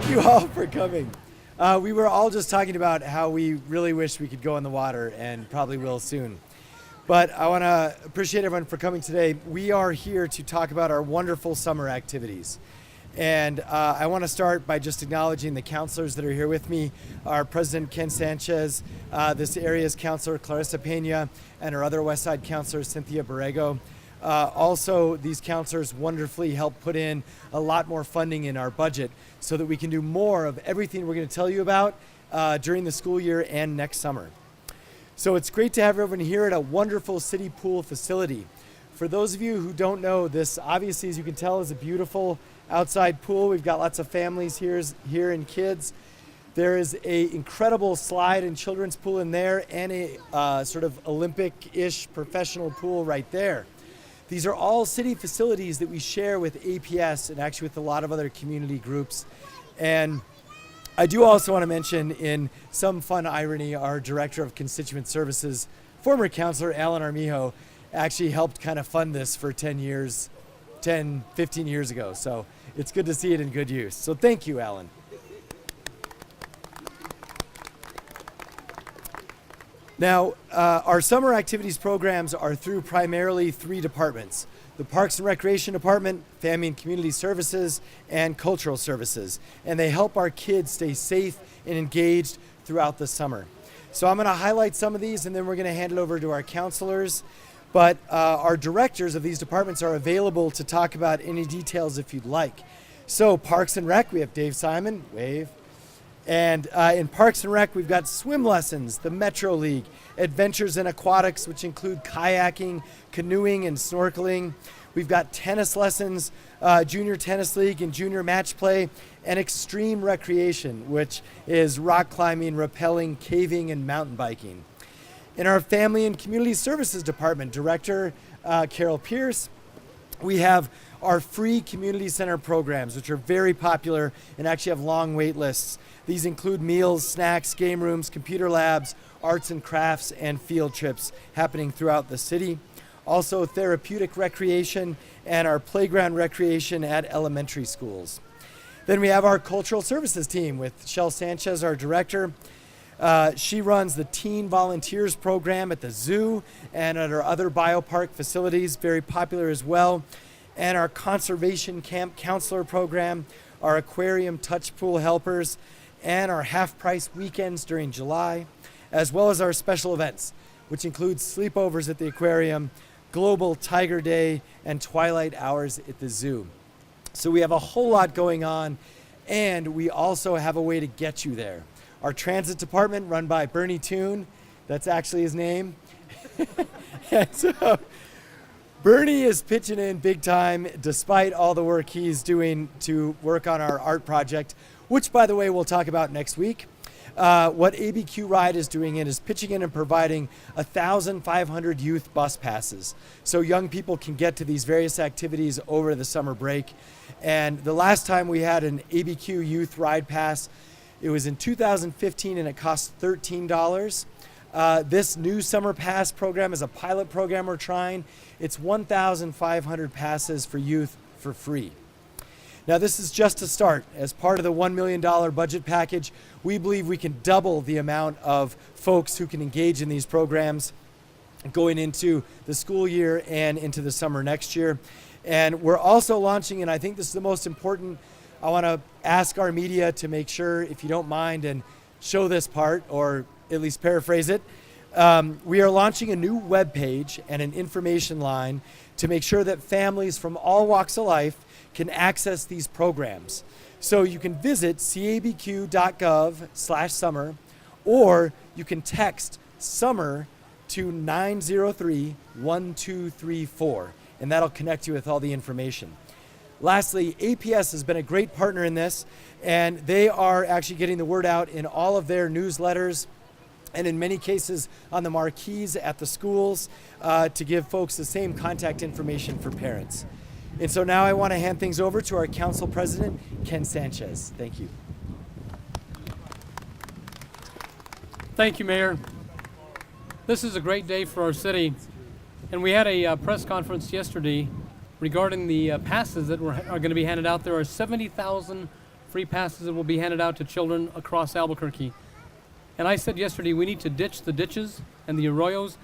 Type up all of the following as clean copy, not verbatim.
Thank you all for coming. We were all just talking about how we really wish we could go in the water and probably will soon. But I want to appreciate everyone for coming today. We are here to talk about our wonderful summer activities. And I want to start by just acknowledging the counselors that are here with me. Our President Ken Sanchez, this area's counselor Clarissa Pena, and our other West Side counselor Cynthia Borrego. Also, these counselors wonderfully help put in a lot more funding in our budget so that we can do more of everything we're going to tell you about during the school year and next summer. So it's great to have everyone here at a wonderful city pool facility. For those of you who don't know, this obviously, as you can tell, is a beautiful outside pool. We've got lots of families here and kids. There is an incredible slide and children's pool in there and a sort of Olympic-ish professional pool right there. These are all city facilities that we share with APS and actually with a lot of other community groups. And I do also want to mention, in some fun irony, our Director of Constituent Services, former counselor Alan Armijo, actually helped kind of fund this for 15 years ago. So it's good to see it in good use. So thank you, Alan. Now, our summer activities programs are through primarily 3 departments: the Parks and Recreation Department, Family and Community Services, and Cultural Services. And they help our kids stay safe and engaged throughout the summer. So I'm going to highlight some of these, and then we're going to hand it over to our counselors. But our directors of these departments are available to talk about any details if you'd like. So Parks and Rec, we have Dave Simon, wave. And in Parks and Rec, we've got swim lessons, the Metro League, Adventures in Aquatics, which include kayaking, canoeing, and snorkeling. We've got tennis lessons, Junior Tennis League and Junior Match Play, and Extreme Recreation, which is rock climbing, rappelling, caving, and mountain biking. In our Family and Community Services Department, Director Carol Pierce, we have our free community center programs, which are very popular and actually have long wait lists. These include meals, snacks, game rooms, computer labs, arts and crafts, and field trips happening throughout the city. Also, therapeutic recreation and our playground recreation at elementary schools. Then we have our cultural services team with Shel Sanchez, our director. She runs the Teen Volunteers program at the zoo and at our other biopark facilities, very popular as well. And our conservation camp counselor program, our aquarium touch pool helpers, and our half-price weekends during July, as well as our special events, which include sleepovers at the aquarium, Global Tiger Day, and Twilight Hours at the zoo. So we have a whole lot going on, and we also have a way to get you there. Our transit department, run by Bernie Toon, that's actually his name. And so Bernie is pitching in big time despite all the work he's doing to work on our art project, which, by the way, we'll talk about next week. What ABQ Ride is doing is pitching in and providing 1,500 youth bus passes so young people can get to these various activities over the summer break. And the last time we had an ABQ Youth Ride Pass, it was in 2015 and it cost $13. This new summer pass program is a pilot program we're trying. It's 1,500 passes for youth for free. Now, this is just a start. As part of the $1 million budget package, we believe we can double the amount of folks who can engage in these programs going into the school year and into the summer next year. And we're also launching, and I think this is the most important, I want to ask our media to make sure, if you don't mind, and show this part, or at least paraphrase it. We are launching a new webpage and an information line to make sure that families from all walks of life can access these programs. So you can visit cabq.gov/summer, or you can text summer to 903-1234, and that'll connect you with all the information. Lastly, APS has been a great partner in this, and they are actually getting the word out in all of their newsletters and in many cases on the marquees at the schools to give folks the same contact information for parents. And so now I want to hand things over to our council president, Ken Sanchez. Thank you. Thank you, Mayor. This is a great day for our city, and we had a press conference yesterday regarding the passes that are going to be handed out. There are 70,000 free passes that will be handed out to children across Albuquerque. And I said yesterday, we need to ditch the ditches and the arroyos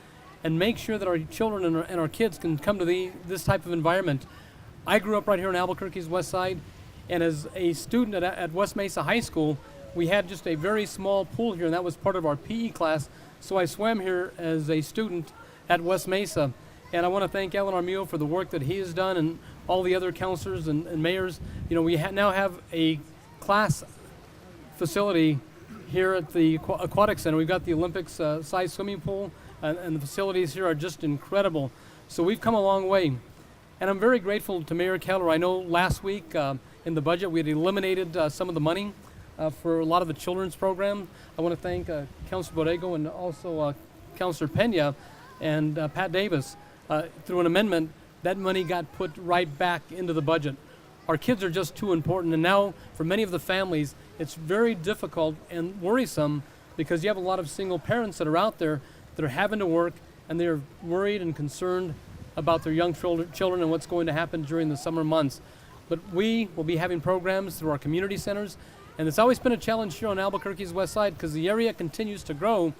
and make sure that our children and our kids can come to this type of environment. I grew up right here on Albuquerque's west side, and as a student at West Mesa High School, we had just a very small pool here, and that was part of our PE class. So I swam here as a student at West Mesa. And I want to thank Alan Armillo for the work that he has done, and all the other counselors and mayors. You know, we now have a class facility here at the Aquatic Center. We've got the Olympics-sized swimming pool, and the facilities here are just incredible. So we've come a long way. And I'm very grateful to Mayor Keller. I know last week in the budget we had eliminated some of the money for a lot of the children's program. I want to thank Councilor Borrego and also Councilor Pena and Pat Davis. Through an amendment, that money got put right back into the budget. Our kids are just too important, and now for many of the families, it's very difficult and worrisome because you have a lot of single parents that are out there that are having to work, and they're worried and concerned about their young children and what's going to happen during the summer months. But we will be having programs through our community centers, and it's always been a challenge here on Albuquerque's west side because the area continues to grow,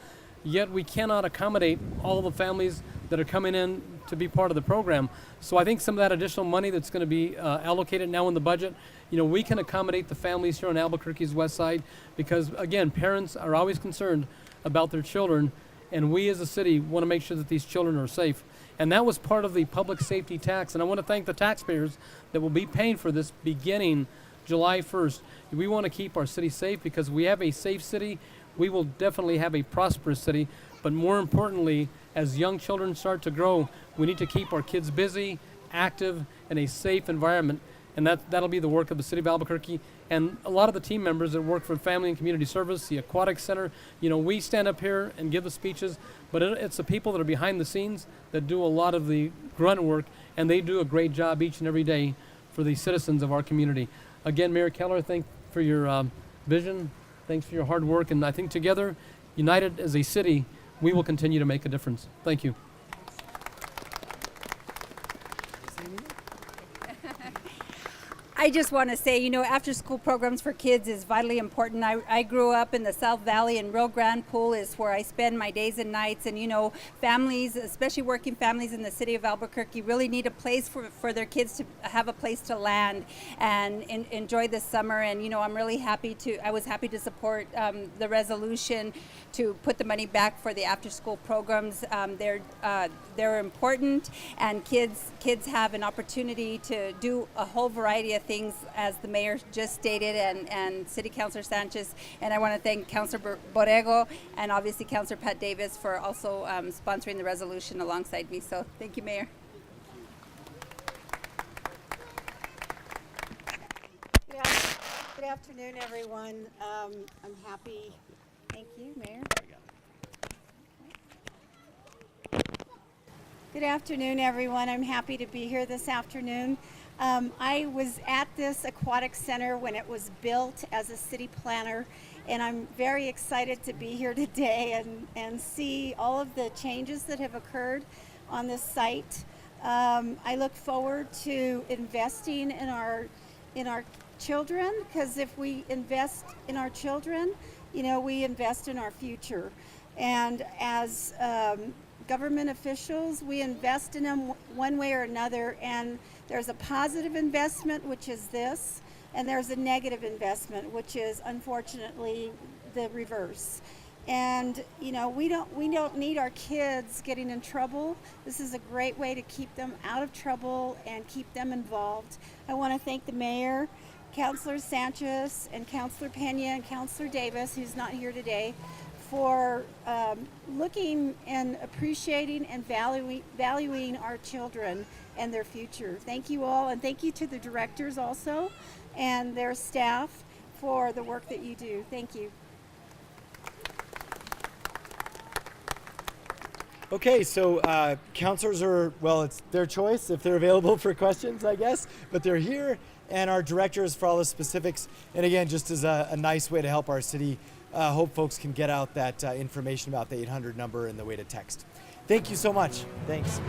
yet we cannot accommodate all the families that are coming in to be part of the program. So I think some of that additional money that's going to be allocated now in the budget, you know, we can accommodate the families here on Albuquerque's west side because, again, parents are always concerned about their children, and we as a city want to make sure that these children are safe. And that was part of the public safety tax, and I want to thank the taxpayers that will be paying for this beginning July 1st. We want to keep our city safe because we have a safe city. We will definitely have a prosperous city, but more importantly, as young children start to grow, we need to keep our kids busy, active, in a safe environment, and that'll be the work of the City of Albuquerque and a lot of the team members that work for Family and Community Service, the Aquatic Center. You know, we stand up here and give the speeches, but it's the people that are behind the scenes that do a lot of the grunt work, and they do a great job each and every day for the citizens of our community. Again, Mayor Keller, thanks for your vision. Thanks for your hard work, and I think together, united as a city, we will continue to make a difference. Thank you. I just want to say, you know, after-school programs for kids is vitally important. I grew up in the South Valley, and Rio Grande Pool is where I spend my days and nights. And, you know, families, especially working families in the city of Albuquerque, really need a place for their kids to have a place to land and enjoy the summer. And, you know, I was happy to support the resolution to put the money back for the after-school programs. They're important, and kids have an opportunity to do a whole variety of things, as the mayor just stated, and City Councilor Sanchez. And I want to thank Councilor Borrego and obviously Councilor Pat Davis for also sponsoring the resolution alongside me. So thank you, Mayor. Good afternoon, everyone. I'm happy. Thank you, Mayor. Good afternoon, everyone. I'm happy to be here this afternoon. I was at this aquatic center when it was built as a city planner, and I'm very excited to be here today and see all of the changes that have occurred on this site. I look forward to investing in our children, because if we invest in our children, you know, we invest in our future. And as government officials, we invest in them one way or another, and there's a positive investment, which is this, and there's a negative investment, which is unfortunately the reverse. And you know, we don't need our kids getting in trouble. This is a great way to keep them out of trouble and keep them involved. I want to thank the mayor, Councilor Sanchez, and Councilor Pena, and Councilor Davis, who's not here today, for looking and appreciating and valuing our children and their future. Thank you all, and thank you to the directors also and their staff for the work that you do. Thank you. Okay, so counselors are, well, it's their choice if they're available for questions, I guess, but they're here, and our directors for all the specifics. And again, just as a nice way to help our city, hope folks can get out that information about the 800 number and the way to text. Thank you so much. Thanks.